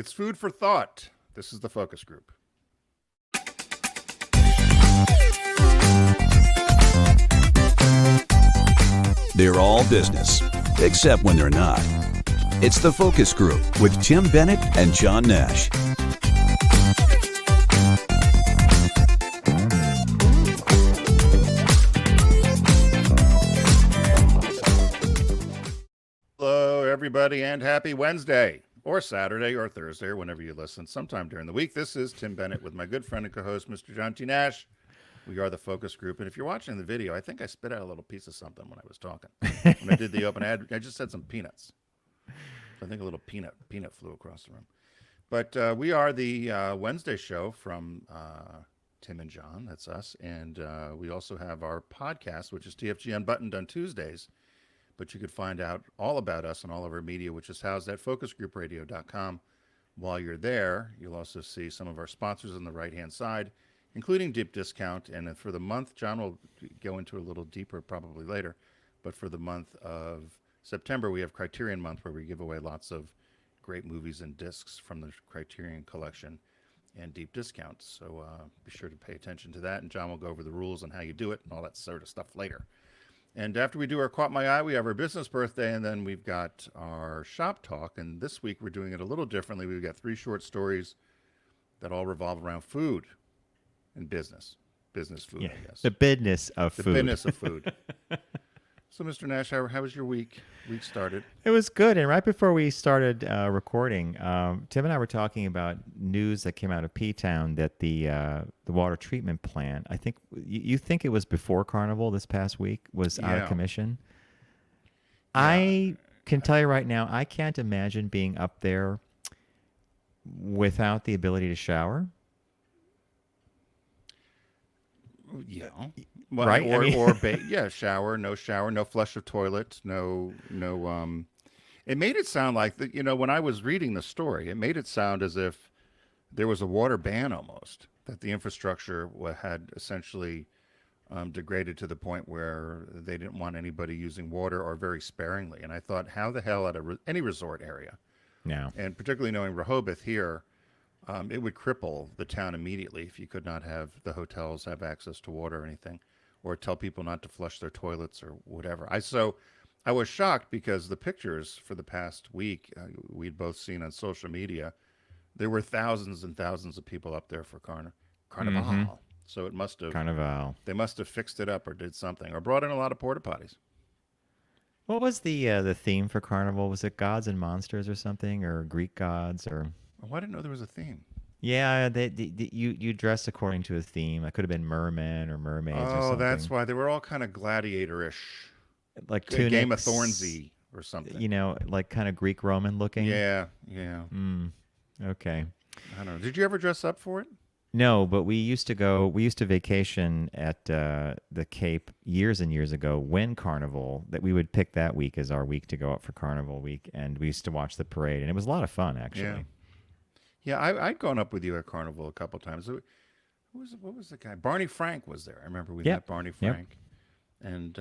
It's food for thought. This is the focus group. They're all business, except when they're not. It's the focus group with Tim Bennett and John Nash. Hello, everybody, and happy Wednesday, or Saturday, or Thursday, or whenever you listen, sometime during the week. This is Tim Bennett with my good friend and co-host, Mr. John T. Nash. We are the focus group, and if you're watching the video, I think I spit out a little piece of something when I was talking. When I did the open ad, I just said some peanuts. I think a little peanut flew across the room. But we are the Wednesday show from Tim and John. That's us. And we also have our podcast, which is TFG Unbuttoned on Tuesdays. But you could find out all about us and all of our media, which is housed at focusgroupradio.com. While you're there, you'll also see some of our sponsors on the right-hand side, including Deep Discount. And for the month, John will go into a little deeper probably later, but for the month of September, we have Criterion Month, where we give away lots of great movies and discs from the Criterion collection and Deep Discount. So be sure to pay attention to that, and John will go over the rules and how you do it and all that sort of stuff later. And after we do our Caught My Eye, we have our business birthday, and then we've got our shop talk. And this week, we're doing it a little differently. We've got 3 short stories that all revolve around food and business. Business food, I guess. The business of food. The business of food. So, Mr. Nash, how was your week? Week started. It was good. And right before we started recording, Tim and I were talking about news that came out of P-Town that the water treatment plant, I think, you think it was before Carnival this past week, was out of commission. Yeah. I can tell you right now, I can't imagine being up there without the ability to shower. Yeah. Well, right? shower, no flush of toilet, no. It made it sound like that. When I was reading the story, it made it sound as if there was a water ban almost. That the infrastructure had essentially degraded to the point where they didn't want anybody using water or very sparingly. And I thought, how the hell at any resort area? No. And particularly knowing Rehoboth here. It would cripple the town immediately if you could not have the hotels have access to water or anything, or tell people not to flush their toilets or whatever. I was shocked because the pictures for the past week we'd both seen on social media, there were thousands and thousands of people up there for Carnival. Mm-hmm. So it must have Carnival. They must have fixed it up or did something or brought in a lot of porta potties. What was the theme for Carnival? Was it gods and monsters or something, or Greek gods, or? Oh, I didn't know there was a theme. Yeah, you dress according to a theme. It could have been mermen or mermaids or something. Oh, that's why. They were all kind of gladiator-ish. Like tunics. Game of Thorns-y or something. Like kind of Greek Roman looking. Yeah. Okay. I don't know. Did you ever dress up for it? No, but we used to vacation at the Cape years and years ago when Carnival, that we would pick that week as our week to go out for Carnival week, and we used to watch the parade, and it was a lot of fun, actually. Yeah, I'd gone up with you at Carnival a couple times. What was the guy? Barney Frank was there. I remember we met Barney Frank. Yep. And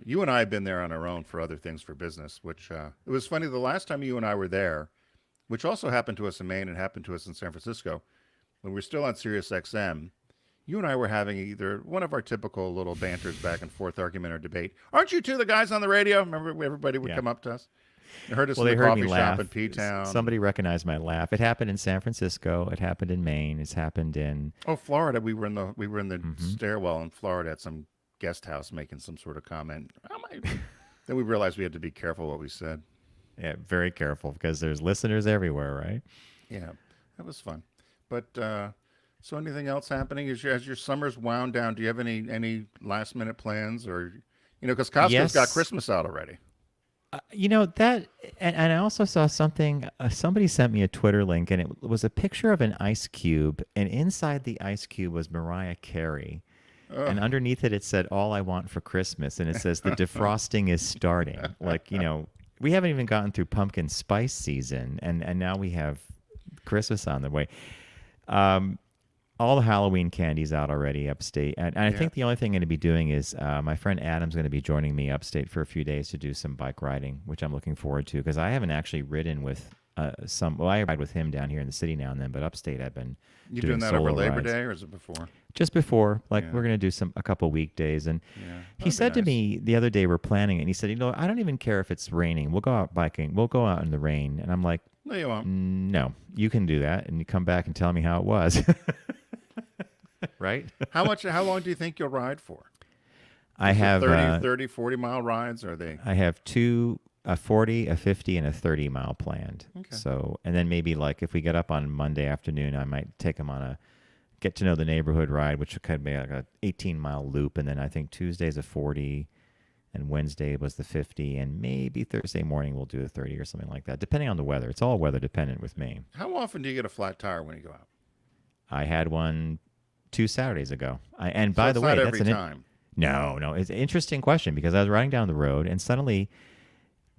you and I have been there on our own for other things for business, which it was funny. The last time you and I were there, which also happened to us in Maine and happened to us in San Francisco, when we were still on Sirius XM, you and I were having either one of our typical little banters back and forth, argument or debate. Aren't you two the guys on the radio? Remember everybody would come up to us? They heard us in the coffee shop in P-Town. Somebody recognized my laugh. It happened in San Francisco. It happened in Maine. It's happened in Florida. We were in the stairwell in Florida at some guest house making some sort of comment. Then we realized we had to be careful what we said. Yeah, very careful because there's listeners everywhere, right? Yeah, that was fun. But so anything else happening as your summer's wound down? Do you have any last minute plans, or because Costco's got Christmas out already? That, and I also saw something, somebody sent me a Twitter link, and it was a picture of an ice cube, and inside the ice cube was Mariah Carey. And underneath it said, "All I Want for Christmas," and it says, "The defrosting is starting." We haven't even gotten through pumpkin spice season, and now we have Christmas on the way. All the Halloween candy's out already upstate. And I think the only thing I'm going to be doing is my friend Adam's going to be joining me upstate for a few days to do some bike riding, which I'm looking forward to because I haven't actually ridden with Well, I ride with him down here in the city now and then, but upstate I've been You doing doing that over solo Labor rides. Day, or is it before? Just before, like Yeah. we're gonna do a couple weekdays, and Yeah. he That'd be said to nice. me the other day we're planning it, and he said, I don't even care if it's raining. We'll go out biking. We'll go out in the rain, and I'm like, No, you won't. no, you can do that, and you come back and tell me how it was, right? How long do you think you'll ride for? I Is it have 30, 40-mile rides? Or are they? I have two, a 40, a 50, and a 30-mile planned. Okay. So, and then maybe like if we get up on Monday afternoon, I might take him on a get to know the neighborhood ride, which could be like a 18-mile loop. And then I think Tuesday's a 40, and Wednesday was the 50, and maybe Thursday morning we'll do a 30 or something like that, depending on the weather. It's all weather dependent with me. How often do you get a flat tire when you go out? I had one 2 Saturdays ago. And So by it's the way, not that's every time. No, it's an interesting question because I was riding down the road and suddenly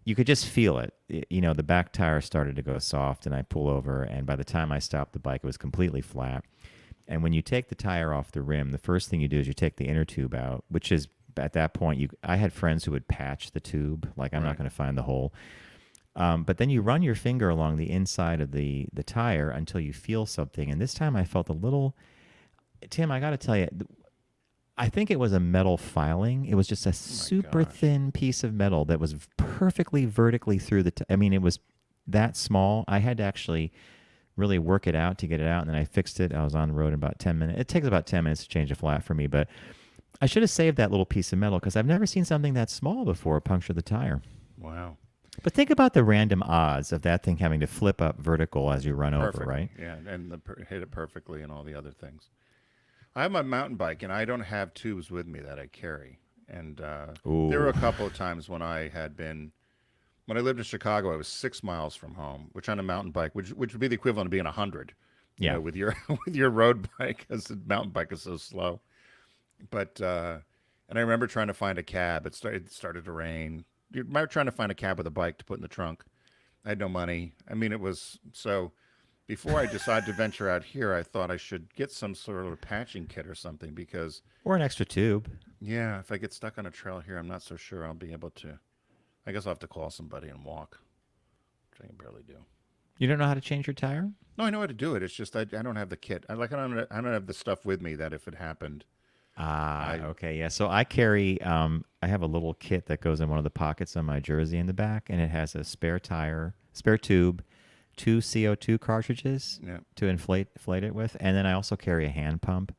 you could just feel it. The back tire started to go soft and I pull over, and by the time I stopped the bike, it was completely flat. And when you take the tire off the rim, the first thing you do is you take the inner tube out, which is at that point, I had friends who would patch the tube. Like, I'm not going to find the hole. But then you run your finger along the inside of the tire until you feel something. And this time I felt a little, Tim, I got to tell you, I think it was a metal filing. It was just a super thin piece of metal that was perfectly vertically through I mean, it was that small. I had to actually really work it out to get it out, and then I fixed it. I was on the road in about 10 minutes. It takes about 10 minutes to change a flat for me, but I should have saved that little piece of metal because I've never seen something that small before puncture the tire. Wow. But think about the random odds of that thing having to flip up vertical as you run over, right? Yeah, and hit it perfectly and all the other things. I have my mountain bike, and I don't have tubes with me that I carry. And there were a couple of times when I lived in Chicago, I was 6 miles from home, which on a mountain bike, which would be the equivalent of being 100, with your with your road bike, because the mountain bike is so slow. But and I remember trying to find a cab. It started to rain. You remember trying to find a cab with a bike to put in the trunk. I had no money. I mean, it was so. Before I decided to venture out here, I thought I should get some sort of patching kit or something because... Or an extra tube. Yeah, if I get stuck on a trail here, I'm not so sure I'll be able to... I guess I'll have to call somebody and walk, which I can barely do. You don't know how to change your tire? No, I know how to do it. It's just I don't have the kit. I don't have the stuff with me that if it happened... Okay, yeah. So I carry... I have a little kit that goes in one of the pockets on my jersey in the back, and it has a spare tube, 2 CO2 cartridges to inflate it with, and then I also carry a hand pump.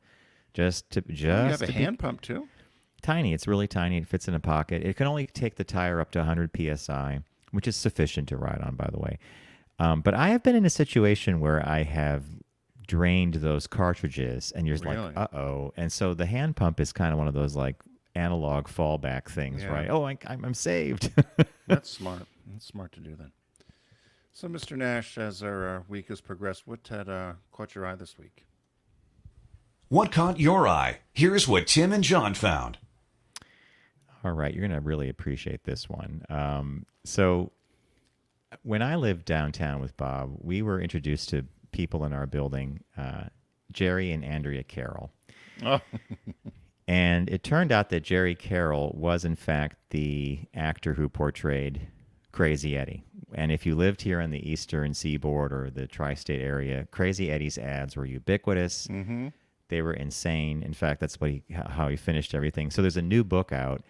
You have a hand pump too? Tiny. It's really tiny. It fits in a pocket. It can only take the tire up to 100 psi, which is sufficient to ride on, by the way. But I have been in a situation where I have drained those cartridges, and you're like, uh-oh. And so the hand pump is kind of one of those like analog fallback things, right? Oh, I'm saved. That's smart. That's smart to do then. So, Mr. Nash, as our week has progressed, what had caught your eye this week? What caught your eye? Here's what Tim and John found. All right, you're going to really appreciate this one. So when I lived downtown with Bob, we were introduced to people in our building, Jerry and Andrea Carroll. Oh. And it turned out that Jerry Carroll was, in fact, the actor who portrayed Crazy Eddie. And if you lived here on the Eastern Seaboard or the tri-state area, Crazy Eddie's ads were ubiquitous. Mm-hmm. They were insane. In fact, that's how he finished everything. So there's a new book out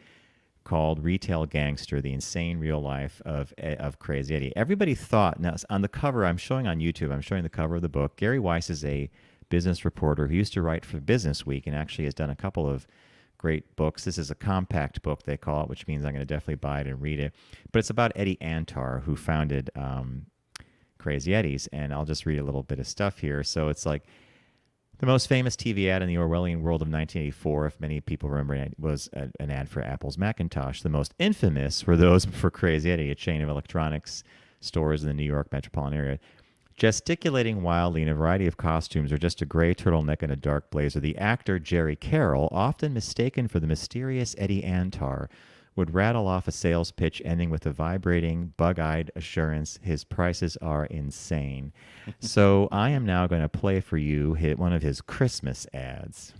called Retail Gangster, The Insane Real Life of Crazy Eddie. Everybody thought, now on the cover, I'm showing the cover of the book. Gary Weiss is a business reporter who used to write for Business Week and actually has done a couple of great books. This is a compact book, they call it, which means I'm going to definitely buy it and read it. But it's about Eddie Antar, who founded Crazy Eddie's, and I'll just read a little bit of stuff here. So it's like the most famous TV ad in the Orwellian world of 1984, if many people remember it, was an ad for Apple's Macintosh. The most infamous were those for Crazy Eddie, a chain of electronics stores in the New York metropolitan area. Gesticulating wildly in a variety of costumes or just a gray turtleneck and a dark blazer, the actor Jerry Carroll, often mistaken for the mysterious Eddie Antar, would rattle off a sales pitch ending with a vibrating, bug-eyed assurance, his prices are insane. So I am now going to play for you one of his Christmas ads.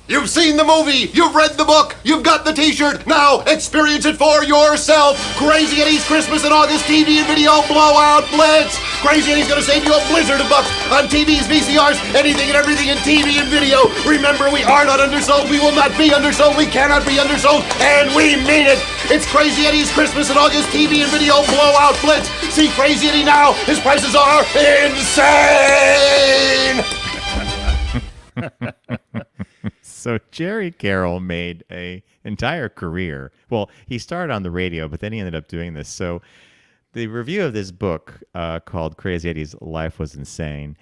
You've seen the movie, you've read the book, you've got the t-shirt, now experience it for yourself. Crazy Eddie's Christmas and August TV and video blowout blitz. Crazy Eddie's gonna save you a blizzard of bucks on TVs, VCRs, anything and everything in TV and video. Remember, we are not undersold, we will not be undersold, we cannot be undersold, and we mean it. It's Crazy Eddie's Christmas and August TV and video blowout blitz. See Crazy Eddie now, his prices are insane. So Jerry Carroll made a entire career. Well, he started on the radio, but then he ended up doing this. So the review of this book called Crazy Eddie's Life Was Insane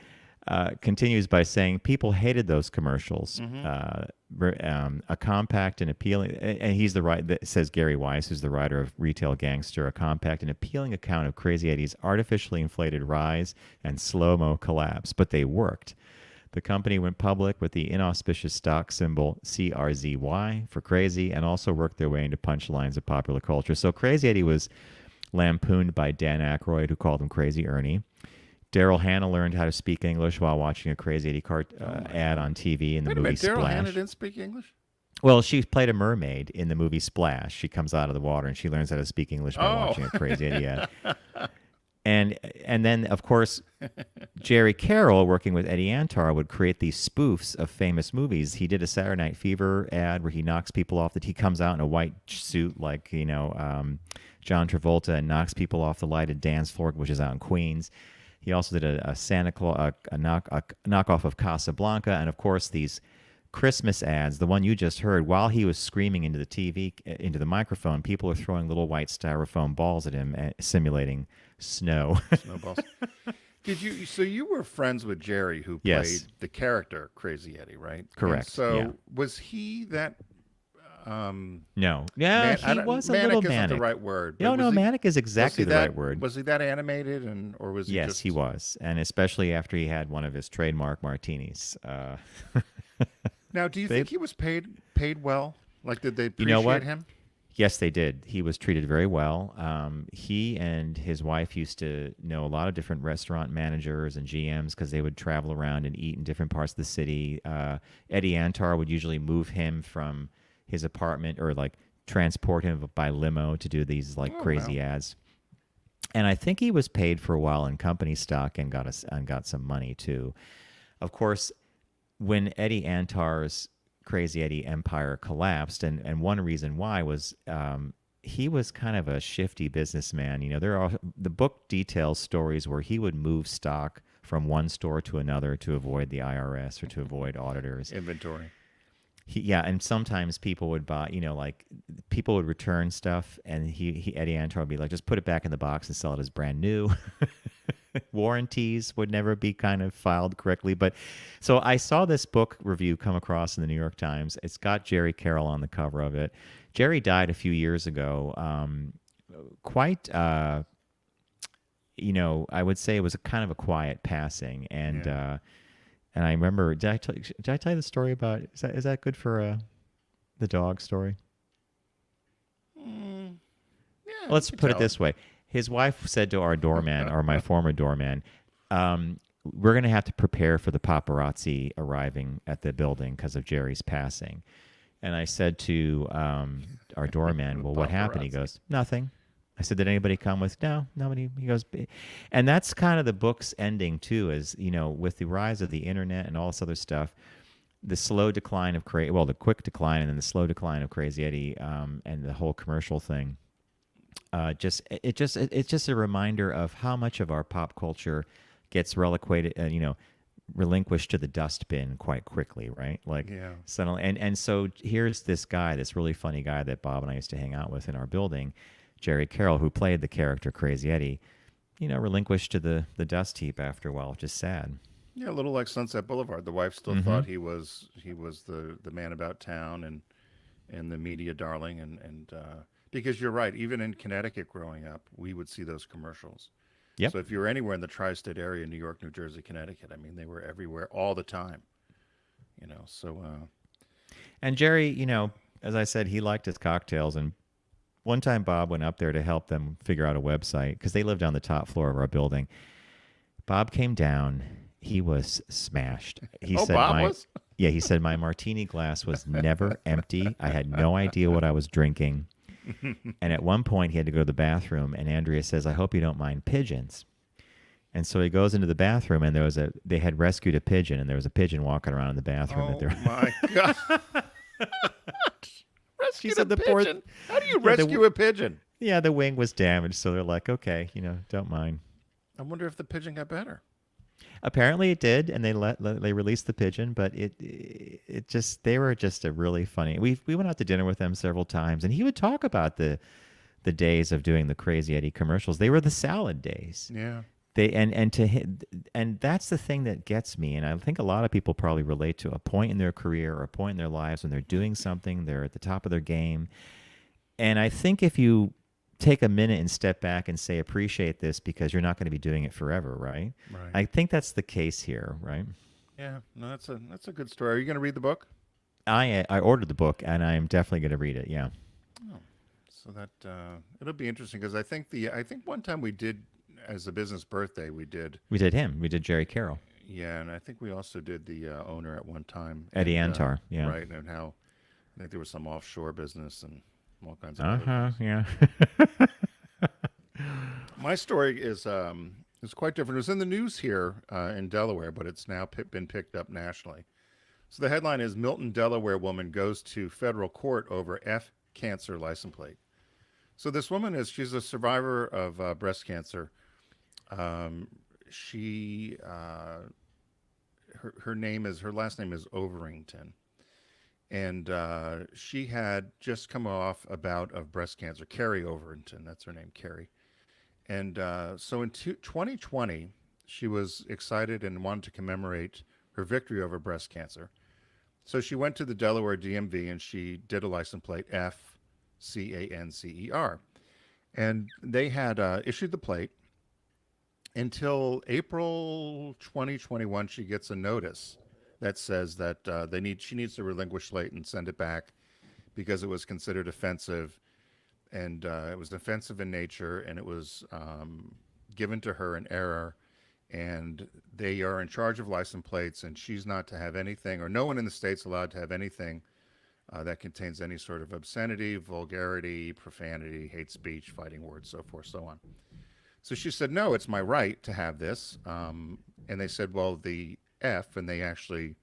continues by saying people hated those commercials. A compact and appealing, and he's the writer, says Gary Weiss, who's the writer of Retail Gangster, a compact and appealing account of Crazy Eddie's artificially inflated rise and slow-mo collapse, but they worked. The company went public with the inauspicious stock symbol CRZY for crazy, and also worked their way into punchlines of popular culture. So Crazy Eddie was lampooned by Dan Aykroyd, who called him Crazy Ernie. Daryl Hannah learned how to speak English while watching a Crazy Eddie ad on TV in the movie Splash. Daryl Hannah didn't speak English? Well, she played a mermaid in the movie Splash. She comes out of the water and she learns how to speak English by watching a Crazy Eddie ad. And then, of course, Jerry Carroll, working with Eddie Antar, would create these spoofs of famous movies. He did a Saturday Night Fever ad where he knocks people off. He comes out in a white suit like, John Travolta, and knocks people off the lighted dance floor, which is out in Queens. He also did a Santa Claus, a knockoff of Casablanca, and of course these Christmas ads. The one you just heard, while he was screaming into the TV, into the microphone, people are throwing little white styrofoam balls at him, simulating snow. Snowballs. So you were friends with Jerry, who played the character Crazy Eddie, right? Correct. And so was he that? No. Yeah, he was a little manic. Isn't the right word. No, manic is exactly the right word. Was he that animated, or was he? Yes, he was, and especially after he had one of his trademark martinis. Now, do you think he was paid well? Like, did they appreciate him? Yes, they did. He was treated very well. He and his wife used to know a lot of different restaurant managers and GMs because they would travel around and eat in different parts of the city. Eddie Antar would usually move him from his apartment or like transport him by limo to do these crazy ads. And I think he was paid for a while in company stock and got some money too. Of course, when Eddie Antar's Crazy Eddie empire collapsed, and one reason why was he was kind of a shifty businessman. The book details stories where he would move stock from one store to another to avoid the IRS or to avoid auditors. Inventory. And sometimes people would buy, people would return stuff, and Eddie Antar would be like, just put it back in the box and sell it as brand new. Warranties would never be kind of filed correctly. But so I saw this book review come across in the New York Times. It's got Jerry Carroll on the cover of it. Jerry died a few years ago. I would say it was a kind of a quiet passing. And I remember, did I tell you the story about, is that good for the dog story? Let's put it this way. His wife said to our doorman, or my former doorman, we're going to have to prepare for the paparazzi arriving at the building because of Jerry's passing. And I said to our doorman, well, what happened? He goes, nothing. I said, did anybody come with? No, nobody. He goes, and that's kind of the book's ending too, is, with the rise of the internet and all this other stuff, the slow decline of the quick decline and then the slow decline of Crazy Eddie and the whole commercial thing. It's just a reminder of how much of our pop culture gets relinquished to the dustbin quite quickly, right? Suddenly, and so here's this guy, this really funny guy that Bob and I used to hang out with in our building, Jerry Carroll, who played the character Crazy Eddie, relinquished to the dust heap after a while, which is sad. Yeah, a little like Sunset Boulevard. The wife still thought he was the man about town and the media darling and. Because you're right, even in Connecticut growing up, we would see those commercials. Yep. So if you were anywhere in the tri-state area, New York, New Jersey, Connecticut, I mean, they were everywhere all the time. And Jerry, as I said, he liked his cocktails. And one time Bob went up there to help them figure out a website because they lived on the top floor of our building. Bob came down. He was smashed. He said, Bob was? Yeah, he said my martini glass was never empty. I had no idea what I was drinking. And at one point, he had to go to the bathroom, and Andrea says, "I hope you don't mind pigeons." And so he goes into the bathroom, and they had rescued a pigeon, and there was a pigeon walking around in the bathroom. Oh my God! She Rescue said the the poor- pigeon. How do you rescue a pigeon? Yeah, the wing was damaged, so they're like, okay, don't mind. I wonder if the pigeon got better. Apparently it did, and they released the pigeon, but they were just a really funny. We went out to dinner with them several times, and he would talk about the days of doing the Crazy Eddie commercials. They were the salad days. Yeah. And that's the thing that gets me, and I think a lot of people probably relate to a point in their career or a point in their lives when they're doing something, they're at the top of their game. And I think if you take a minute and step back and say, appreciate this, because you're not going to be doing it forever, right? Right. I think that's the case here, right? Yeah. No, that's a good story. Are you going to read the book? I ordered the book, and I'm definitely going to read it. Yeah. Oh, so that it'll be interesting because I think one time we did as a business birthday we did him. We did Jerry Carroll. Yeah, and I think we also did the owner at one time, Eddie and, Antar. Yeah. Right, and how I think there was some offshore business and all kinds of. Other things. Yeah. My story is quite different. It was in the news here in Delaware, but it's now been picked up nationally. So the headline is Milton, Delaware woman goes to federal court over F cancer license plate. So this woman she's a survivor of breast cancer. She her last name is Overington. And she had just come off a bout of breast cancer. Carrie Overington, that's her name, Carrie. And so in 2020, she was excited and wanted to commemorate her victory over breast cancer. So she went to the Delaware DMV and she did a license plate FCANCER. And they had issued the plate until April 2021. She gets a notice that says that she needs to relinquish slate and send it back because it was considered offensive, and it was offensive in nature, and it was given to her in error, and they are in charge of license plates, and she's not to have anything, or no one in the state's allowed to have anything that contains any sort of obscenity, vulgarity, profanity, hate speech, fighting words, so forth, so on. So she said, no, it's my right to have this. And they said, well, the F, and they actually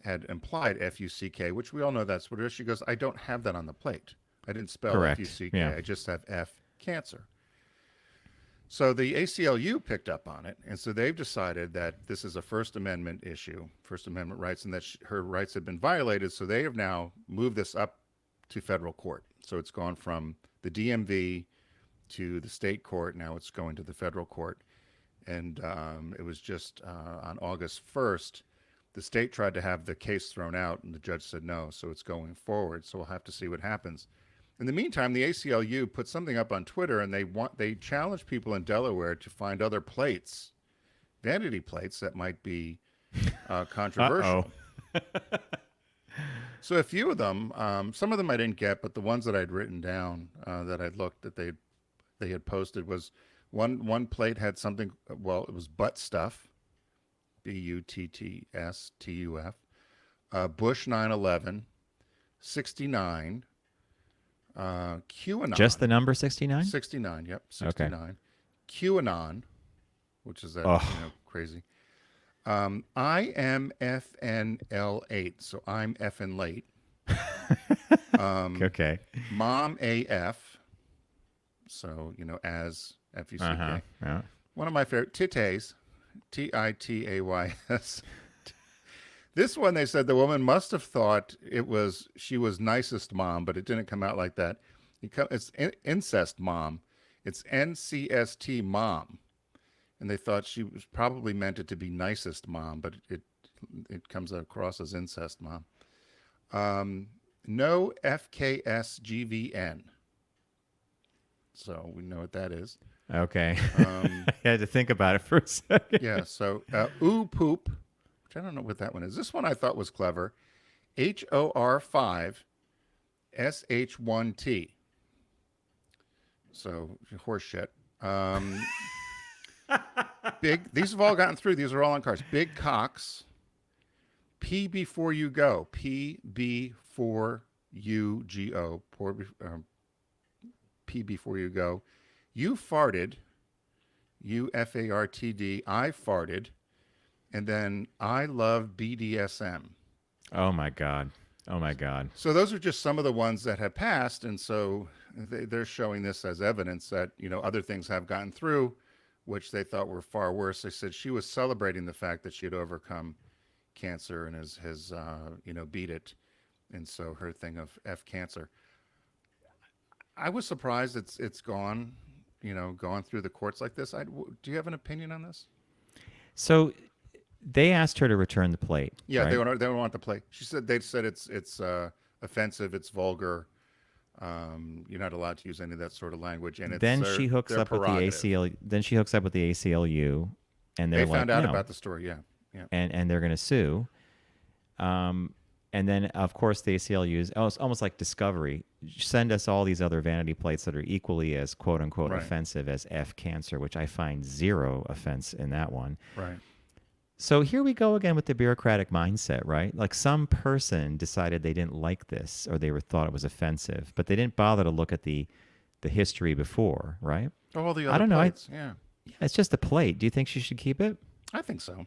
had implied F-U-C-K, which we all know that's what it is. She goes, I don't have that on the plate. I didn't spell Correct. F-U-C-K. Yeah. I just have F cancer. So the ACLU picked up on it, and so they've decided that this is a First Amendment issue, First Amendment rights, and that her rights have been violated. So they have now moved this up to federal court. So it's gone from the DMV to the state court. Now it's going to the federal court. And it was just on August 1st, the state tried to have the case thrown out, and the judge said no, so it's going forward. So we'll have to see what happens. In the meantime, the ACLU put something up on Twitter, and they challenge people in Delaware to find other plates, vanity plates that might be controversial. So a few of them, some of them I didn't get, but the ones that I'd written down that I'd looked that they had posted was one plate had something. Well, it was butt stuff, BUTTSTUF, Bush 9/11, 69. QAnon. Just the number 69? 69, yep, 69. Okay. QAnon, which is that crazy. IMFNL8, so I'm effing late. Okay. Mom AF, so as FUCK. Yeah. One of my favorite, Titays, TITAYS. This one, they said the woman must have thought she was nicest mom, but it didn't come out like that. It's incest mom. It's NCST mom. And they thought she was probably meant it to be nicest mom, but it comes across as incest mom. No FKSGVN. So we know what that is. Okay. I had to think about it for a second. Yeah, so ooh poop. I don't know what that one is. This one I thought was clever. HOR5 SH1T. So horse shit. Big. These have all gotten through. These are all on cards. Big cocks. P before you go. P before you go. P before you go. You farted. UFARTD. I farted. And then I love BDSM. Oh my God. Oh my God. So those are just some of the ones that have passed. And so they're showing this as evidence that, other things have gotten through, which they thought were far worse. They said she was celebrating the fact that she had overcome cancer and has beat it. And so her thing of F cancer. I was surprised it's gone, gone through the courts like this. Do you have an opinion on this? So they asked her to return the plate. Yeah, right? they don't want the plate. They said it's offensive, it's vulgar. You're not allowed to use any of that sort of language. And then she hooks up with the ACL. Then she hooks up with the ACLU, and they found out no. about the story. Yeah. And they're going to sue. And then, of course, the ACLU is almost like Discovery. Send us all these other vanity plates that are equally as quote-unquote offensive as F cancer, which I find zero offense in that one. Right. So here we go again with the bureaucratic mindset, right? Like some person decided they didn't like this or they thought it was offensive, but they didn't bother to look at the history before, right? All the other I don't know. plates. Yeah, it's just a plate. Do you think she should keep it? I think so.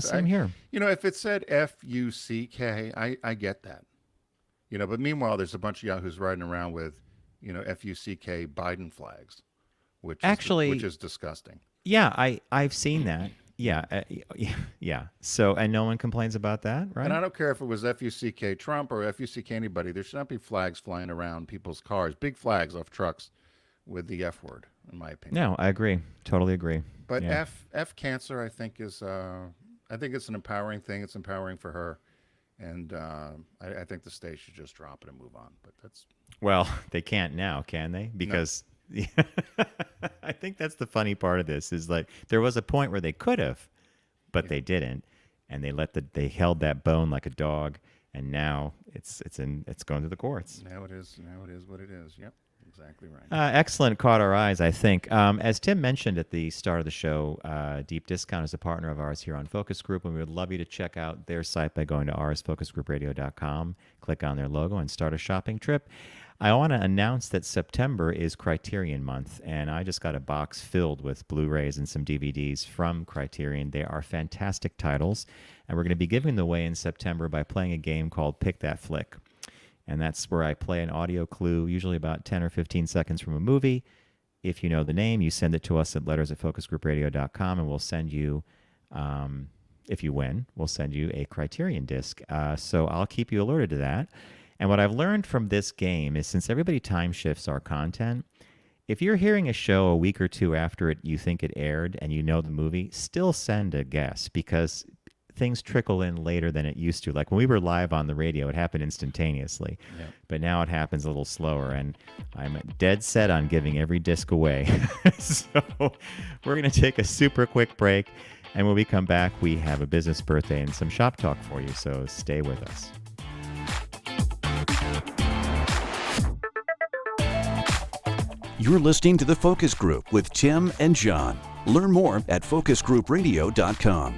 Same here. If it said FUCK, I get that. But meanwhile, there's a bunch of yahoos riding around with, FUCK Biden flags, which is disgusting. Yeah, I've seen that. Yeah. So, and no one complains about that, right? And I don't care if it was FUCK Trump or FUCK anybody. There should not be flags flying around people's cars, big flags off trucks with the F word, in my opinion. No, I agree. Totally agree. But F cancer, I think it's an empowering thing. It's empowering for her. And I think the state should just drop it and move on. But well, they can't now, can they? Because I think that's the funny part of this is like there was a point where they could have, but they didn't, and they held that bone like a dog, and now it's going to the courts. Now it is what it is. Yep. Exactly right. Excellent. Caught our eyes, I think. As Tim mentioned at the start of the show, Deep Discount is a partner of ours here on Focus Group, and we would love you to check out their site by going to ours.focusgroupradio.com, click on their logo, and start a shopping trip. I want to announce that September is Criterion Month, and I just got a box filled with Blu-rays and some DVDs from Criterion. They are fantastic titles, and we're going to be giving them away in September by playing a game called Pick That Flick. And that's where I play an audio clue, usually about 10 or 15 seconds from a movie. If you know the name, you send it to us at letters@focusgroupradio.com, and we'll send you, if you win, we'll send you a Criterion disc. So I'll keep you alerted to that. And what I've learned from this game is since everybody time shifts our content, if you're hearing a show a week or two after you think it aired and you know the movie, still send a guess because things trickle in later than it used to. Like when we were live on the radio, it happened instantaneously. Yeah. But now it happens a little slower, and I'm dead set on giving every disc away. So we're going to take a super quick break, and when we come back, we have a business birthday and some shop talk for you, so stay with us. You're listening to The Focus Group with Tim and John. Learn more at focusgroupradio.com.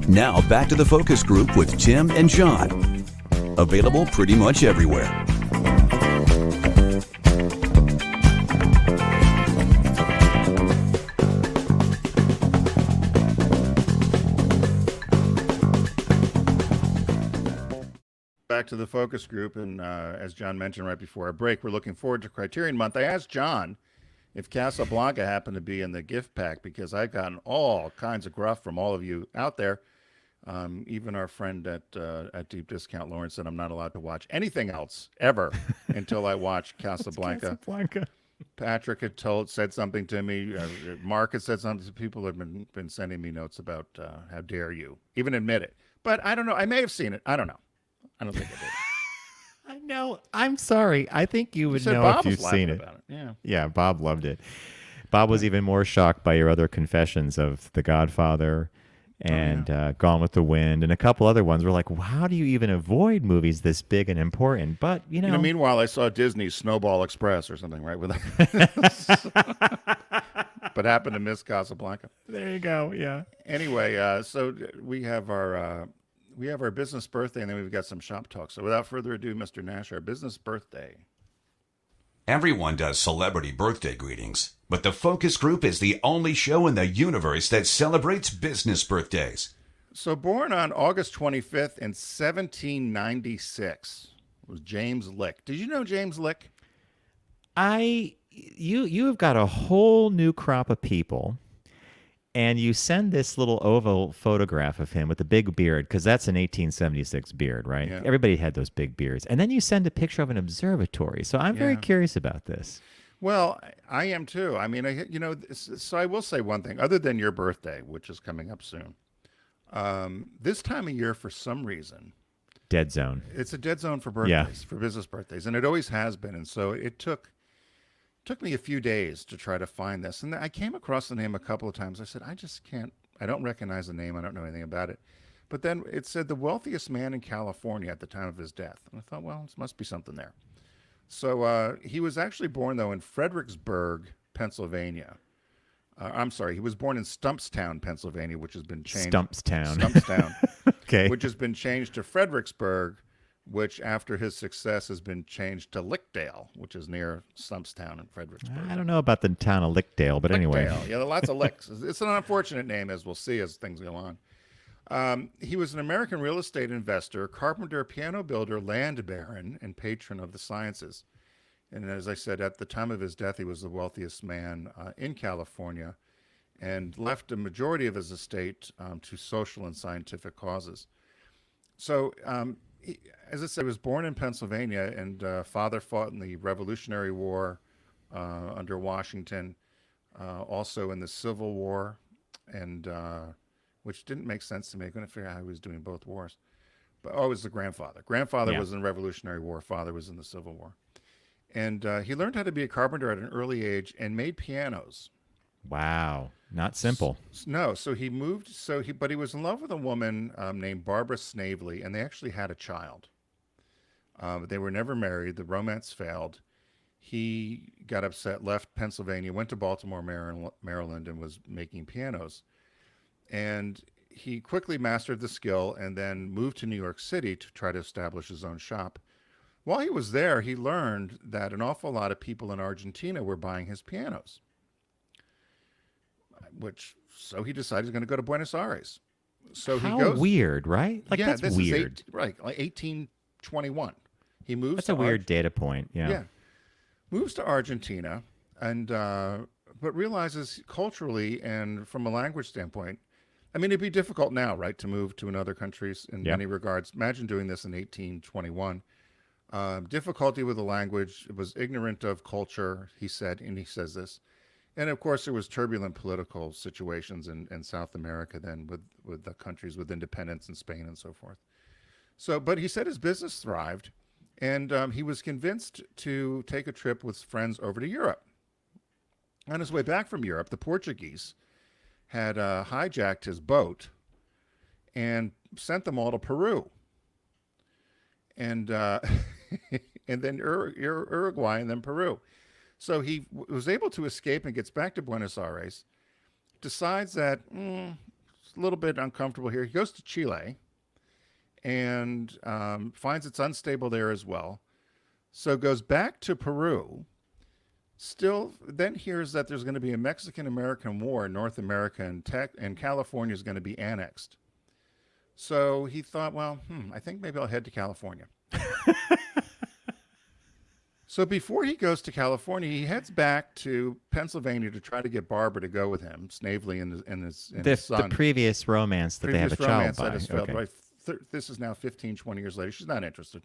Now back to The Focus Group with Tim and John. Available pretty much everywhere. Back to the Focus Group, and as John mentioned right before our break, we're looking forward to Criterion Month. I asked John if Casablanca happened to be in the gift pack because I've gotten all kinds of gruff from all of you out there. Even our friend at Deep Discount, Lawrence, said I'm not allowed to watch anything else ever until I watch Casablanca. Patrick had said something to me. Mark had said something. People have been sending me notes about how dare you even admit it. But I don't know. I may have seen it. I don't know. I don't think I did. I know. I'm sorry. I think you would know Bob if you've seen it. Yeah, Bob loved it. Bob was even more shocked by your other confessions of The Godfather and Gone with the Wind, and a couple other ones. We're like, well, how do you even avoid movies this big and important? But meanwhile, I saw Disney's Snowball Express or something, right? With but happened to miss Casablanca. there you go. Yeah. Anyway, so we have our business birthday, and then we've got some shop talk. So without further ado, Mr. Nash, our business birthday. Everyone does celebrity birthday greetings, but the Focus Group is the only show in the universe that celebrates business birthdays. So born on August 25th in 1796 was James Lick. Did you know James Lick? You have got a whole new crop of people, and you send this little oval photograph of him with the big beard, because that's an 1876 beard, right? Yeah. Everybody had those big beards. And then you send a picture of an observatory. So I'm very curious about this. Well, I am too. I mean, so I will say one thing, other than your birthday, which is coming up soon. This time of year, for some reason, Dead zone. it's a dead zone for birthdays, for business birthdays, and it always has been. And so it took me a few days to try to find this. And I came across the name a couple of times. I said, I just can't, I don't recognize the name. I don't know anything about it. But then it said the wealthiest man in California at the time of his death. And I thought, well, this must be something there. So he was actually born, though, in Fredericksburg, Pennsylvania. I'm sorry, he was born in Stumpstown, Pennsylvania, which has been changed. Stumpstown. Okay. Which has been changed to Fredericksburg, which after his success has been changed to Lickdale, which is near Stumpstown in Fredericksburg. I don't know about the town of Lickdale, but anyway. Lickdale. Yeah, lots of licks. It's an unfortunate name, as we'll see as things go on. He was an American real estate investor, carpenter, piano builder, land baron, and patron of the sciences. And as I said, at the time of his death, he was the wealthiest man in California, and left a majority of his estate to social and scientific causes. So, as I said, he was born in Pennsylvania, and father fought in the Revolutionary War under Washington, also in the Civil War, and which didn't make sense to me. I couldn't figure out how he was doing both wars. But it was the grandfather. Grandfather was in the Revolutionary War. Father was in the Civil War. And he learned how to be a carpenter at an early age and made pianos. Wow. Not simple. No, so he moved. But he was in love with a woman named Barbara Snavely, and they actually had a child. They were never married. The romance failed. He got upset, left Pennsylvania, went to Baltimore, Maryland, and was making pianos. And he quickly mastered the skill and then moved to New York City to try to establish his own shop. While he was there, he learned that an awful lot of people in Argentina were buying his pianos. So he decided he's going to go to Buenos Aires. So How he goes. Weird, right? Like, that's this weird. Is like 1821. He moves. That's a weird data point. Yeah. Moves to Argentina, and but realizes culturally and from a language standpoint, I mean, it'd be difficult now, right, to move to another country in many regards. Imagine doing this in 1821. Difficulty with the language, was ignorant of culture, he said, and he says this. And of course, there was turbulent political situations in South America then with the countries with independence in Spain and so forth. So, but he said his business thrived, and he was convinced to take a trip with friends over to Europe. On his way back from Europe, the Portuguese had hijacked his boat and sent them all to Peru. And and then Uruguay, and then Peru. So he was able to escape and gets back to Buenos Aires, decides that it's a little bit uncomfortable here. He goes to Chile and finds it's unstable there as well. So goes back to Peru, still then hears that there's going to be a Mexican-American war in North America, and California is going to be annexed. So he thought, well, I think maybe I'll head to California. So before he goes to California, he heads back to Pennsylvania to try to get Barbara to go with him, Snavely and his son. The previous romance that they have a child by. Failed, right? This is now 15, 20 years later. She's not interested.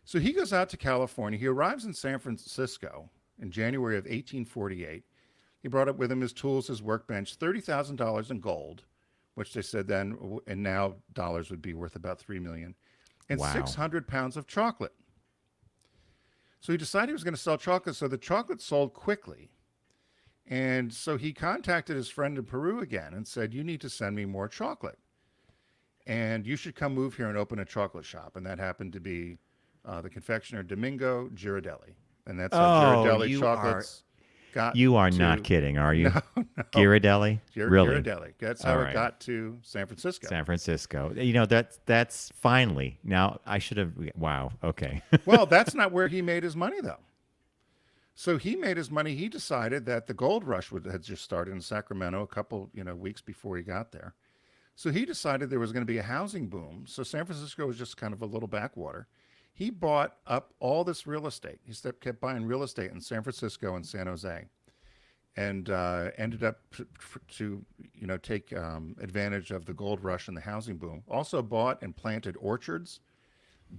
So he goes out to California. He arrives in San Francisco in January of 1848. He brought up with him his tools, his workbench, $30,000 in gold, which they said then, and now dollars would be worth about $3 million, and 600 pounds of chocolate. So he decided he was going to sell chocolate. So the chocolate sold quickly. And so he contacted his friend in Peru again and said, you need to send me more chocolate. And you should come move here and open a chocolate shop. And that happened to be the confectioner Domingo Girardelli. And that's how Girardelli chocolates got You are to, not kidding, are you? No. Girardelli? Really? Girardelli. That's how it got to San Francisco. San Francisco. That's finally. Now, I should have... Wow. Okay. Well, that's not where he made his money, though. So he made his money. He decided that the gold rush had just started in Sacramento a couple, weeks before he got there. So he decided there was going to be a housing boom. So San Francisco was just kind of a little backwater. He bought up all this real estate. He kept buying real estate in San Francisco and San Jose, and ended up to take advantage of the gold rush and the housing boom. Also bought and planted orchards,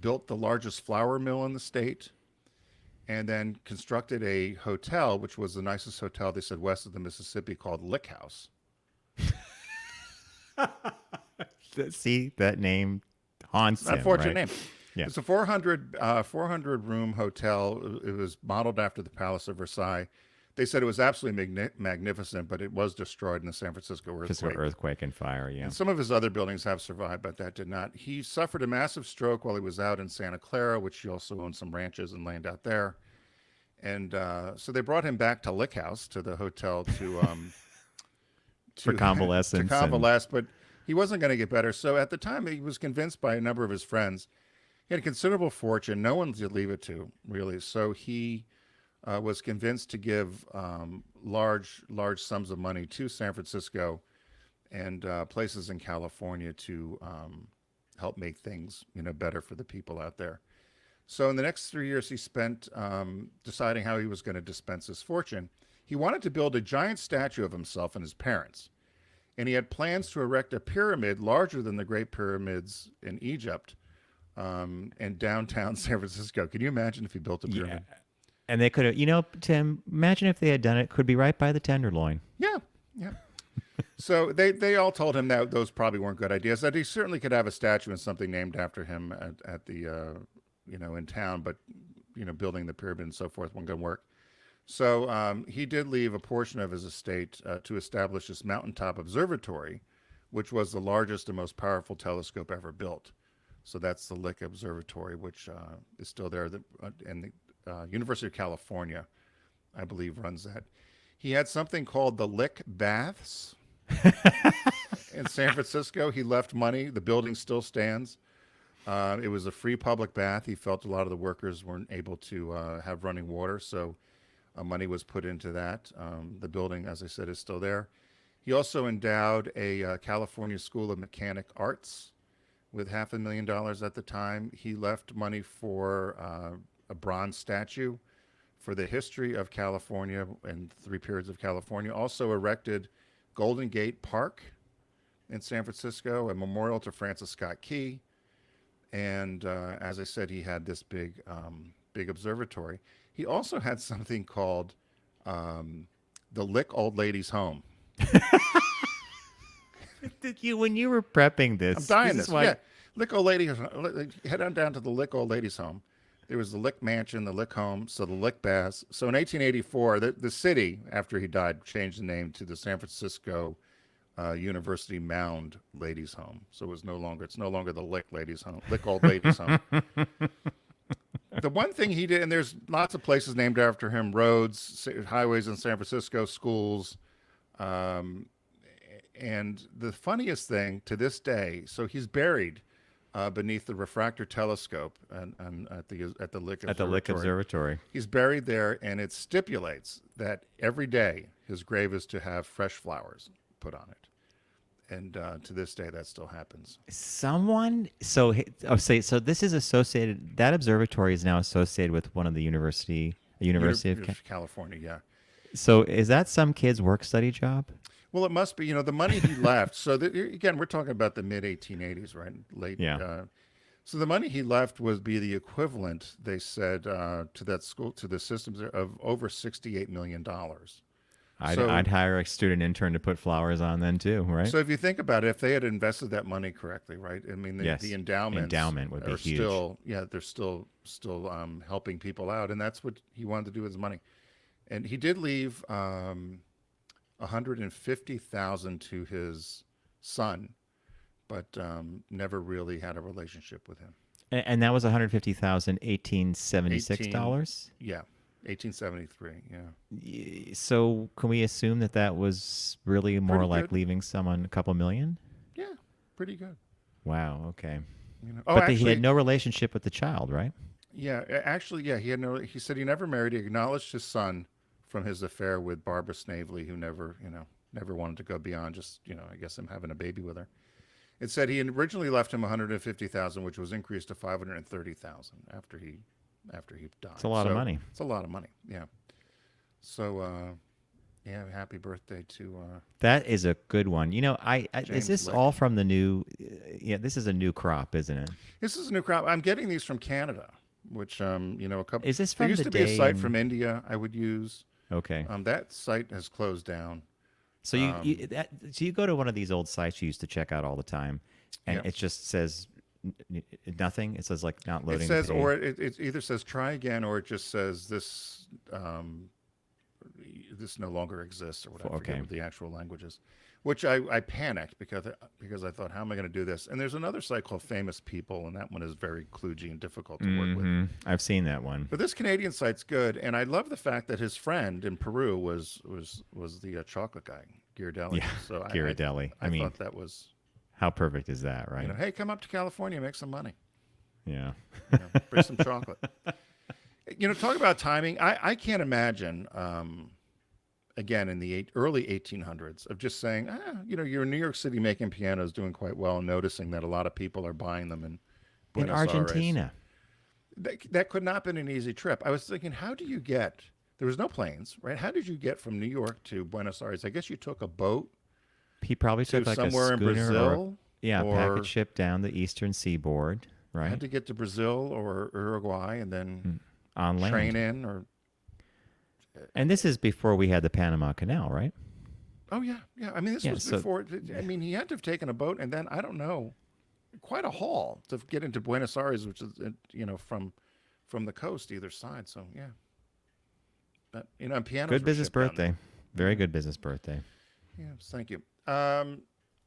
built the largest flour mill in the state, and then constructed a hotel, which was the nicest hotel, they said, west of the Mississippi, called Lick House. See, that name haunts him, Unfortunate right? name. Yeah. It's a 400 room hotel. It was modeled after the Palace of Versailles. They said it was absolutely magnificent, but it was destroyed in the San Francisco earthquake and fire, yeah. And some of his other buildings have survived, but that did not. He suffered a massive stroke while he was out in Santa Clara, which he also owned some ranches and land out there. And so they brought him back to Lick House, to the hotel, for convalescence. To convalesce, but he wasn't going to get better. So at the time, he was convinced by a number of his friends. He had a considerable fortune. No one to leave it to, really. So he was convinced to give large sums of money to San Francisco and places in California to help make things better for the people out there. So in the next 3 years, he spent deciding how he was going to dispense his fortune. He wanted to build a giant statue of himself and his parents, and he had plans to erect a pyramid larger than the Great Pyramids in Egypt in downtown San Francisco. Can you imagine if he built a pyramid? Yeah. And they could have, Tim, imagine if they had done it, could be right by the Tenderloin. Yeah. So they all told him that those probably weren't good ideas, that he certainly could have a statue and something named after him at the, in town, but, building the pyramid and so forth wasn't going to work. So he did leave a portion of his estate to establish this mountaintop observatory, which was the largest and most powerful telescope ever built. So that's the Lick Observatory, which is still there. And the University of California, I believe, runs that. He had something called the Lick Baths in San Francisco. He left money. The building still stands. It was a free public bath. He felt a lot of the workers weren't able to have running water, so money was put into that. The building, as I said, is still there. He also endowed a California School of Mechanic Arts with $500,000 at the time. He left money for a bronze statue for the history of California and 3 periods of California. Also erected Golden Gate Park in San Francisco, a memorial to Francis Scott Key. And as I said, he had this big observatory. He also had something called the Lick Old Ladies Home. When you were prepping this, I'm dying this. Yeah, Lick Old Ladies. Head on down to the Lick Old Ladies Home. There was the Lick Mansion, the Lick Home, so the Lick Baths. So in 1884, the city, after he died, changed the name to the San Francisco University Mound Ladies Home. So it's no longer the Lick Ladies Home, Lick Old Ladies Home. The one thing he did, and there's lots of places named after him, roads, highways in San Francisco, schools. And the funniest thing to this day, so he's buried beneath the refractor telescope and at the Lick Observatory. He's buried there, and it stipulates that every day his grave is to have fresh flowers put on it. And to this day, that still happens. So this is associated. That observatory is now associated with one of the University of California. Yeah. So is that some kid's work study job? Well, it must be. The money he left. So again, we're talking about the mid 1880s, right? Late. Yeah. So the money he left would be the equivalent, they said, to that school, to the systems, of over $68 million. I'd hire a student intern to put flowers on then too, right? So if you think about it, if they had invested that money correctly, right? I mean, the endowment would be huge. They're still helping people out, and that's what he wanted to do with his money. And he did leave $150,000 to his son, but never really had a relationship with him. And that was $150,000, $1876. Yeah, 1873. Yeah. So can we assume that was really more Pretty like good. leaving someone a couple million? Yeah, pretty good. Wow. Okay. You know? But he had no relationship with the child, right? Yeah, actually, yeah, he had no. He said he never married. He acknowledged his son from his affair with Barbara Snavely, who never wanted to go beyond just, I guess him having a baby with her. It said he originally left him $150,000, which was increased to $530,000 after he died. It's a lot of money. It's a lot of money. Yeah. So, yeah, happy birthday to. That is a good one. Is James this Lick. all from the new? Yeah, this is a new crop, isn't it? This is a new crop. I'm getting these from Canada, which a couple. Is this there from used the to be a day site in- from India I would use. Okay. That site has closed down. So you go to one of these old sites you used to check out all the time, and Yeah. it just says nothing. It says like not loading. It says, the page. or it either says try again, or it just says this this no longer exists, or whatever. I forget Okay. what the actual language is. Which I panicked because I thought, how am I going to do this? And there's another site called Famous People, and that one is very kludgy and difficult to work with. Mhm. I've seen that one. But this Canadian site's good, and I love the fact that his friend in Peru was the chocolate guy, Ghirardelli. Yeah, so Ghirardelli. I I mean, thought that was, How perfect is that, right? hey, come up to California, make some money. Yeah. Bring some chocolate. Talk about timing. I can't imagine, again, in the early 1800s, of just saying, you're in New York City making pianos, doing quite well, and noticing that a lot of people are buying them in In Buenos Aires. Argentina. That could not have been an easy trip. I was thinking, how do you get, there was no planes, right? How did you get from New York to Buenos Aires? I guess you took a boat He probably to took like somewhere a in schooner Brazil. a or packet ship down the eastern seaboard, right? had to get to Brazil or Uruguay and then On land. train in, or And this is before we had the Panama Canal, right? oh yeah. I mean, this Yeah, was so- before. I mean, he had to have taken a boat, and then I don't know, quite a haul to get into Buenos Aires, which is from the coast either side. So yeah, but and pianos. Good were business shipped down birthday. Very good business birthday. there. Yes, thank you.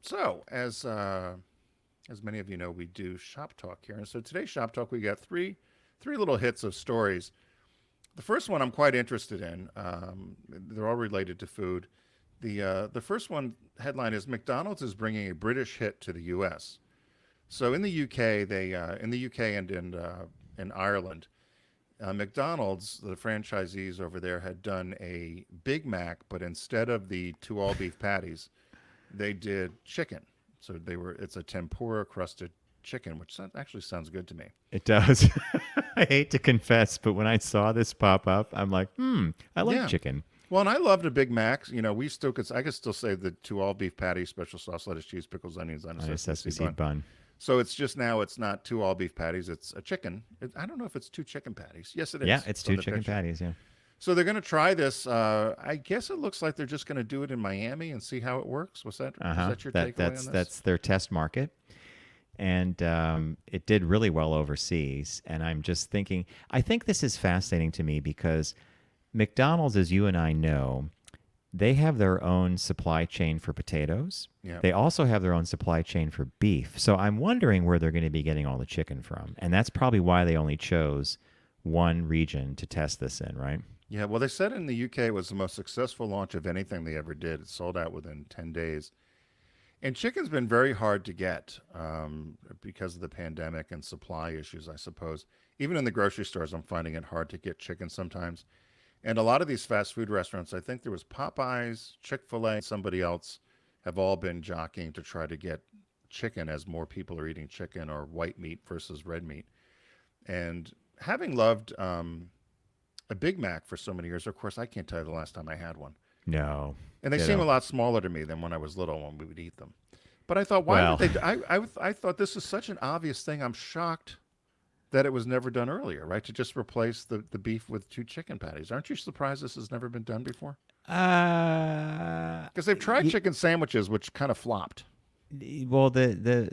So as many of you know, we do shop talk here, and so today's shop talk we got three little hits of stories. The first one I'm quite interested in. They're all related to food. The first one headline is McDonald's is bringing a British hit to the U.S. So in the UK, and in Ireland, McDonald's, the franchisees over there, had done a Big Mac, but instead of the 2 all beef patties, they did chicken. So it's a tempura crusted chicken, which actually sounds good to me. It does. I hate to confess, but when I saw this pop up, I'm like, I like Yeah. chicken. Well, and I loved a Big Mac. I could still say the 2 all beef patties, special sauce, lettuce, cheese, pickles, onions on a On a sesame sesame seed bun. seed bun. So it's just now it's not 2 all beef patties. It's a chicken. I don't know if it's 2 chicken patties. Yes, it is. Yeah, it's from 2 the chicken picture. patties, yeah. So they're going to try this. I guess it looks like they're just going to do it in Miami and see how it works. Was that your takeaway on this? That's their test market. And it did really well overseas. And I'm just thinking, I think this is fascinating to me because McDonald's, as you and I know, they have their own supply chain for potatoes. Yeah. They also have their own supply chain for beef. So I'm wondering where they're going to be getting all the chicken from. And that's probably why they only chose one region to test this in, right? Yeah, well, they said in the UK it was the most successful launch of anything they ever did. It sold out within 10 days. And chicken's been very hard to get because of the pandemic and supply issues, I suppose. Even in the grocery stores, I'm finding it hard to get chicken sometimes. And a lot of these fast food restaurants, I think there was Popeyes, Chick-fil-A, and somebody else, have all been jockeying to try to get chicken as more people are eating chicken or white meat versus red meat. And having loved a Big Mac for so many years, of course, I can't tell you the last time I had one. No. And they Ditto. seem a lot smaller to me than when I was little when we would eat them. But I thought, why would they? I thought this is such an obvious thing. I'm shocked that it was never done earlier, right? To just replace the beef with 2 chicken patties. Aren't you surprised this has never been done before? Because they've tried chicken sandwiches, which kind of flopped. Well, the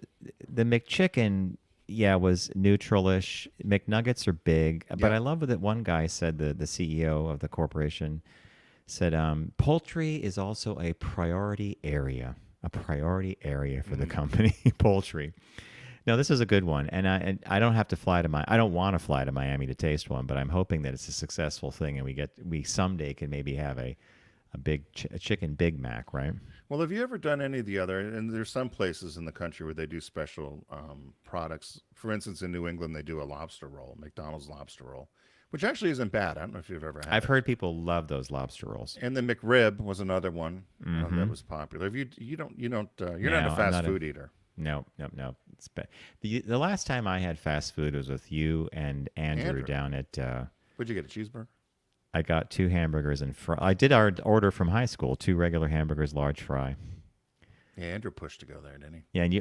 McChicken, was neutralish. McNuggets are big, but Yeah. I love that one guy said, the CEO of the corporation said poultry is also a priority area for the company. Poultry. No, this is a good one, and I don't have to fly to I don't want to fly to Miami to taste one, but I'm hoping that it's a successful thing, and we someday can maybe have a big a chicken Big Mac, right? Well, have you ever done any of the other? And there's some places in the country where they do special products. For instance, in New England, they do a lobster roll, McDonald's lobster roll, which actually isn't bad. I don't know if you've ever had. I've it. heard people love those lobster rolls. And the McRib was another one that was popular. If you're not a fast food eater. No. It's the last time I had fast food was with you and Andrew. Down at. What'd you get? A cheeseburger? I got 2 hamburgers and I did our order from high school: 2 regular hamburgers, large fry. Yeah, Andrew pushed to go there, didn't he? Yeah, and he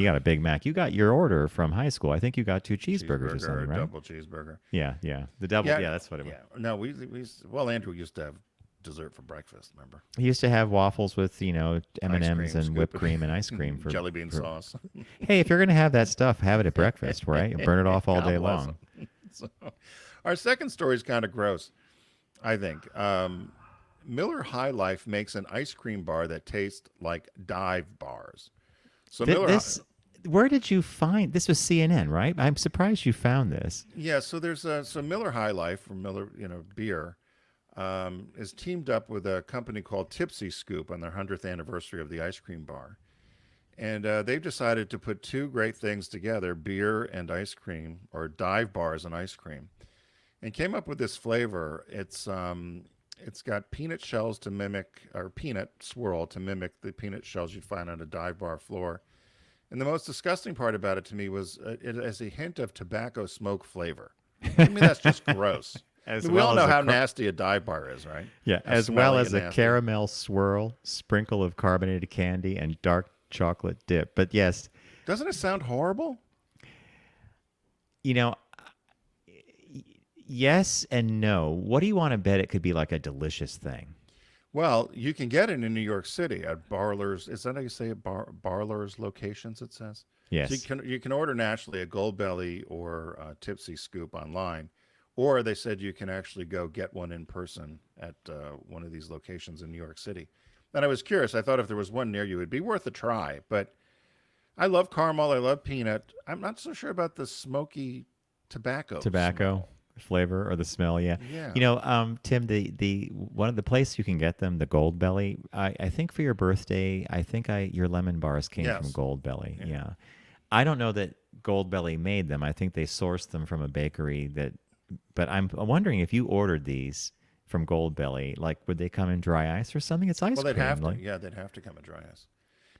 got a Big Mac. You got your order from high school. I think you got 2 cheeseburgers or something, right? Double cheeseburger. Yeah, the double. Yeah, that's what it was. Yeah. No, Andrew used to have dessert for breakfast. Remember? He used to have waffles with M&Ms and whipped scoop cream and ice cream for jelly bean sauce. Hey, if you're gonna have that stuff, have it at breakfast, right? Burn it off all day bless long. So, our second story is kind of gross, I think. Miller High Life makes an ice cream bar that tastes like dive bars. So where did you find this? Was CNN, right? I'm surprised you found this. Yeah, so there's Miller High Life, or Miller, beer, is teamed up with a company called Tipsy Scoop on their 100th anniversary of the ice cream bar. And they've decided to put 2 great things together, beer and ice cream, or dive bars and ice cream, and came up with this flavor. It's got peanut shells to mimic, or peanut swirl to mimic the peanut shells you'd find on a dive bar floor. And the most disgusting part about it to me was it has a hint of tobacco smoke flavor. I mean, that's just gross. We all know how nasty a dive bar is, right? Yeah, as well as a caramel swirl, sprinkle of carbonated candy, and dark chocolate dip. But yes. Doesn't it sound horrible? Yes and no. What do you want to bet it could be like a delicious thing? Well, you can get it in New York City at Barler's. Is that how you say it? Barler's locations, it says? Yes. So you can order nationally at Goldbelly or Tipsy Scoop online. Or they said you can actually go get one in person at one of these locations in New York City. And I was curious. I thought if there was one near you, it'd be worth a try. But I love caramel. I love peanut. I'm not so sure about the smoky tobacco smell. Flavor or the smell. Yeah. Tim, the one of the places you can get them, the Goldbelly. I think for your birthday, your lemon bars came from Goldbelly. Yeah. I don't know that Goldbelly made them. I think they sourced them from a bakery but I'm wondering if you ordered these from Goldbelly, like would they come in dry ice or something? It's ice cream. Well, they'd have to. Yeah, they'd have to come in dry ice.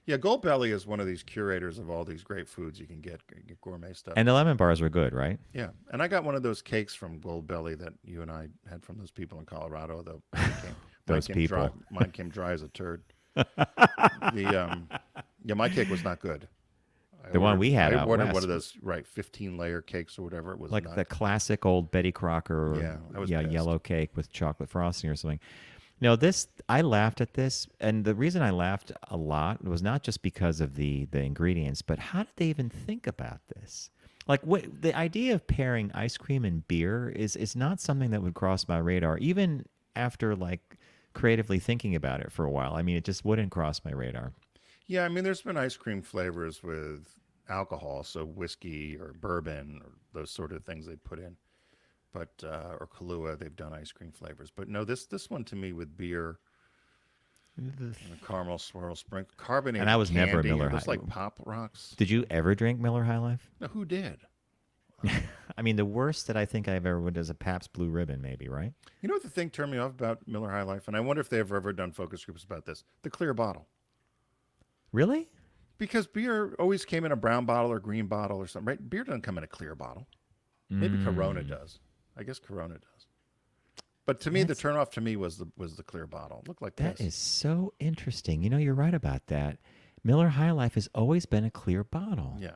Yeah, Goldbelly is one of these curators of all these great foods you can get gourmet stuff. And the lemon bars were good, right? Yeah, and I got one of those cakes from Goldbelly that you and I had from those people in Colorado. Though mine came dry as a turd. My cake was not good. One we had I ordered one of those 15-layer cakes or whatever it was. Like the classic old Betty Crocker, yellow cake with chocolate frosting or something. No, I laughed at this, and the reason I laughed a lot was not just because of the ingredients, but how did they even think about this? Like the idea of pairing ice cream and beer is not something that would cross my radar, even after like creatively thinking about it for a while. I mean, it just wouldn't cross my radar. Yeah, I mean, there's been ice cream flavors with alcohol, so whiskey or bourbon or those sort of things they put in. But or Kahlua, they've done ice cream flavors. But no, this one to me with beer, and a caramel swirl, sprinkle, carbonated and I was candy, never a Miller High. Those like Pop Rocks. Did you ever drink Miller High Life? No, who did? I mean, the worst that I think I've ever would is a Pabst Blue Ribbon, maybe, right? You know what the thing turned me off about Miller High Life, and I wonder if they've ever done focus groups about this: the clear bottle. Really? Because beer always came in a brown bottle or green bottle or something, right? Beer doesn't come in a clear bottle. Maybe Corona does. I guess Corona does. But to me, the turnoff to me was the clear bottle. It looked like that. That is so interesting. You know, you're right about that. Miller High Life has always been a clear bottle. Yeah.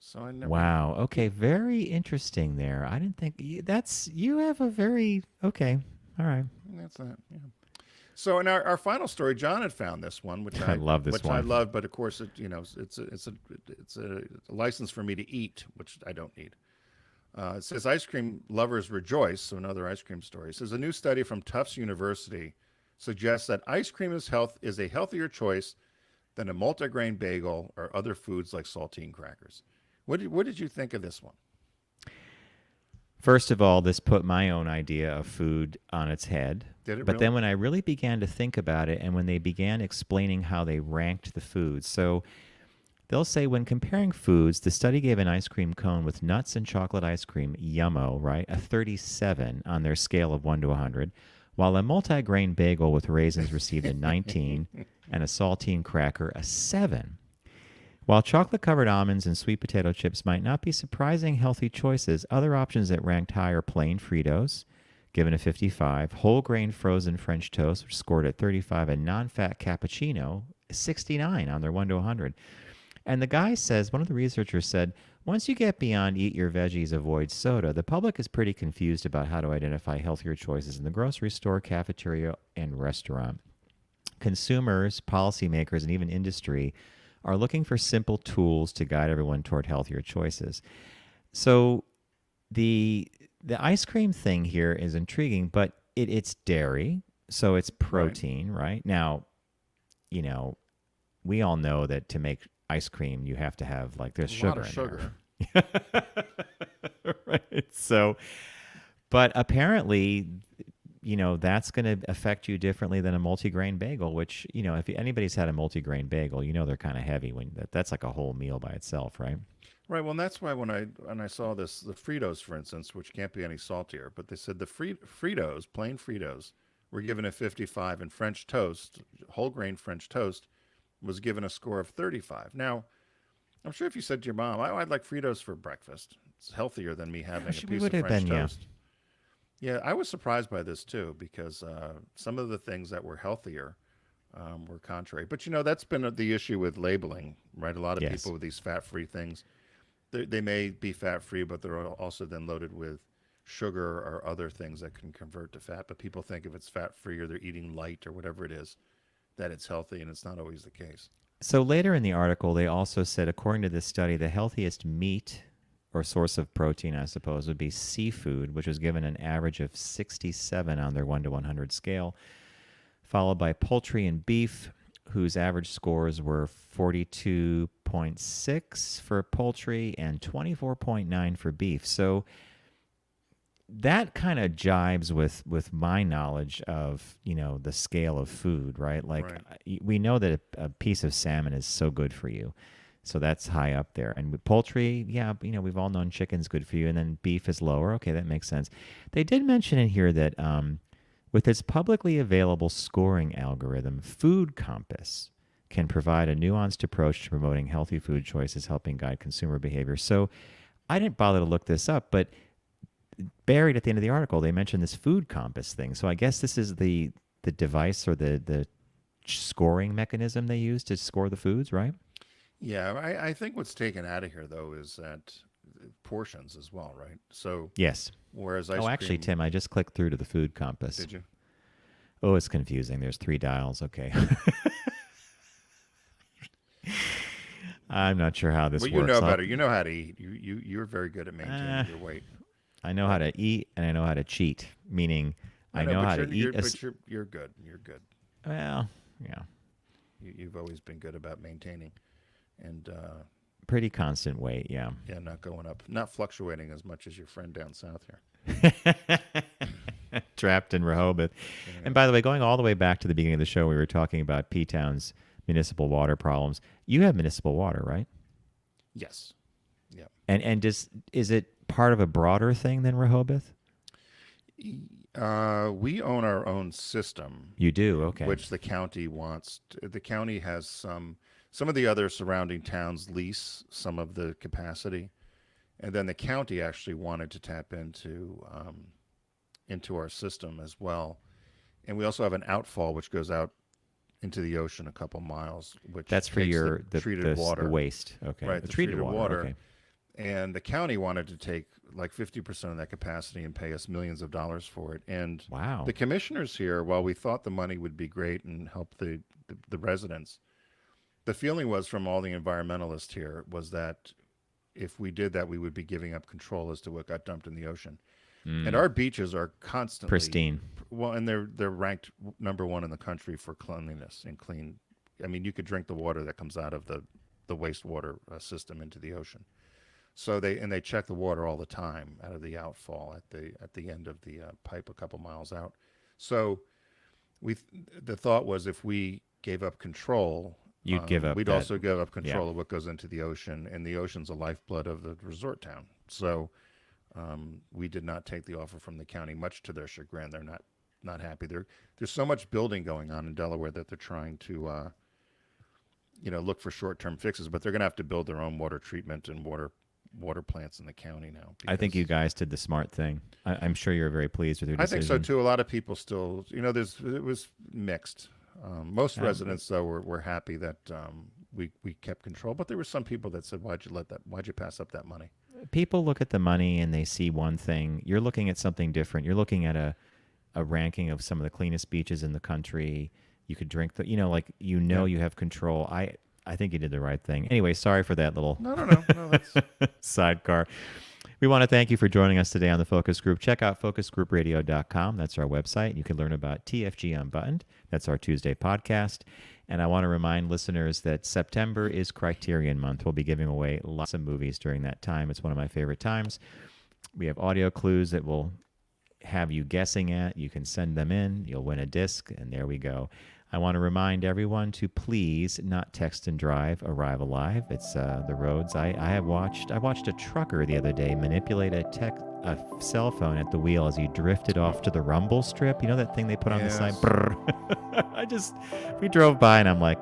So I never. Wow. Okay. Very interesting there. I didn't think you have a very okay. All right. That's that. Yeah. So in our final story, John had found this one, which I love this one. I love, but of course it's a license for me to eat, which I don't need. It says ice cream lovers rejoice. So another ice cream story. It says a new study from Tufts University suggests that ice cream is a healthier choice than a multigrain bagel or other foods like saltine crackers. What did you think of this one? First of all, this put my own idea of food on its head. Did it But really? then when I really began to think about it and when they began explaining how they ranked the foods. So they'll say when comparing foods, the study gave an ice cream cone with nuts and chocolate ice cream, yummo, right? A 37 on their scale of 1 to 100, while a multi-grain bagel with raisins received a 19 and a saltine cracker a 7. While chocolate-covered almonds and sweet potato chips might not be surprising healthy choices, other options that ranked high are plain Fritos, given a 55, whole grain frozen French toast, which scored at 35, and non-fat cappuccino, 69 on their 1 to 100. And the guy says, one of the researchers said, once you get beyond eat your veggies, avoid soda, the public is pretty confused about how to identify healthier choices in the grocery store, cafeteria, and restaurant. Consumers, policymakers, and even industry are looking for simple tools to guide everyone toward healthier choices. So the ice cream thing here is intriguing, but it's dairy, so it's protein, right? Now, we all know that to make ice cream, you have to have there's A sugar lot of in sugar. there. Right. So, but apparently, that's going to affect you differently than a multigrain bagel, which, if anybody's had a multigrain bagel, they're kind of heavy that's like a whole meal by itself, right? Right. Well, that's why when I saw this, the Fritos, for instance, which can't be any saltier, but they said the Fritos, plain Fritos, were given a 55, and French toast, whole grain French toast, was given a score of 35. Now, I'm sure if you said to your mom, I'd like Fritos for breakfast, it's healthier than me having a piece of French toast. Yeah, I was surprised by this too, because some of the things that were healthier were contrary. But that's been the issue with labeling, right? A lot of people with these fat-free things, they may be fat-free, but they're also then loaded with sugar or other things that can convert to fat. But people think if it's fat-free or they're eating light or whatever it is, that it's healthy, and it's not always the case. So later in the article, they also said, according to this study, the healthiest meat or source of protein, I suppose, would be seafood, which was given an average of 67 on their 1 to 100 scale, followed by poultry and beef, whose average scores were 42.6 for poultry and 24.9 for beef. So that kind of jibes with my knowledge of, the scale of food, right? We know that a piece of salmon is so good for you. So that's high up there. And with poultry, we've all known chicken's good for you. And then beef is lower. Okay, that makes sense. They did mention in here that with its publicly available scoring algorithm, Food Compass can provide a nuanced approach to promoting healthy food choices, helping guide consumer behavior. So I didn't bother to look this up, but buried at the end of the article, they mentioned this Food Compass thing. So I guess this is the device or the scoring mechanism they use to score the foods, right? Yeah, I think what's taken out of here, though, is that portions as well, right? So yes. Whereas actually, Tim, I just clicked through to the Food Compass. Did you? Oh, it's confusing. There's 3 dials. Okay. I'm not sure how this works. Well, you know better. You know how to eat. You're very good at maintaining your weight. I know how to eat and I know how to cheat, meaning I know how to eat. But you're good. You're good. Well, yeah. You've always been good about maintaining. And pretty constant weight, yeah. Yeah, not going up, not fluctuating as much as your friend down south here. Trapped in Rehoboth. Yeah. And by the way, going all the way back to the beginning of the show, we were talking about P-Town's municipal water problems. You have municipal water, right? Yes. Yeah. And is it part of a broader thing than Rehoboth? We own our own system. You do, okay. Which the county wants. The county has some of the other surrounding towns lease some of the capacity, and then the county actually wanted to tap into our system as well. And we also have an outfall which goes out into the ocean a couple miles, which that's for your treated water, the waste. Okay, right? The treated water. Okay. And the county wanted to take like 50% of that capacity and pay us millions of dollars for it. And wow, the commissioners here, while we thought the money would be great and help the residents, the feeling was from all the environmentalists here was that if we did that, we would be giving up control as to what got dumped in the ocean. And our beaches are constantly Pristine. Well, and they're ranked number 1 in the country for cleanliness and clean. I mean, you could drink the water that comes out of the wastewater system into the ocean. So they check the water all the time out of the outfall at the end of the pipe a couple miles out. So the thought was if we gave up control, You'd give up. We'd that. also give up control Yeah. of what goes into the ocean, and the ocean's the lifeblood of the resort town. So we did not take the offer from the county, much to their chagrin. They're not happy. There's so much building going on in Delaware that they're trying to look for short-term fixes, but they're going to have to build their own water treatment and water plants in the county now. I think you guys did the smart thing. I'm sure you're very pleased with your I decision. think so too. A lot of people still, it was mixed. Most residents though were happy that we kept control, but there were some people that said, "Why'd you pass up that money?" People look at the money and they see one thing. You're looking at something different. You're looking at a ranking of some of the cleanest beaches in the country. You could drink you have control. I think you did the right thing. Anyway, sorry for that little No, that's sidecar. We want to thank you for joining us today on the Focus Group. Check out focusgroupradio.com. That's our website. You can learn about TFG Unbuttoned. That's our Tuesday podcast. And I want to remind listeners that September is Criterion Month. We'll be giving away lots of movies during that time. It's one of my favorite times. We have audio clues that will have you guessing at. You can send them in. You'll win a disc, and there we go. I want to remind everyone to please not text and drive, arrive alive. It's the roads. I watched a trucker the other day manipulate a cell phone at the wheel as he drifted off to the rumble strip. You know that thing they put on the side? Brrr. We drove by and I'm like,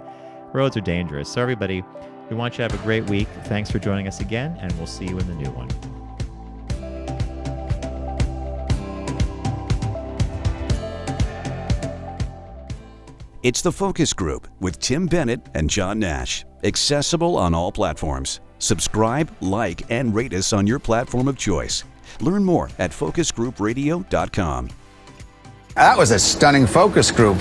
roads are dangerous. So everybody, we want you to have a great week. Thanks for joining us again, and we'll see you in the new one. It's The Focus Group with Tim Bennett and John Nash. Accessible on all platforms. Subscribe, like, and rate us on your platform of choice. Learn more at focusgroupradio.com. That was a stunning focus group.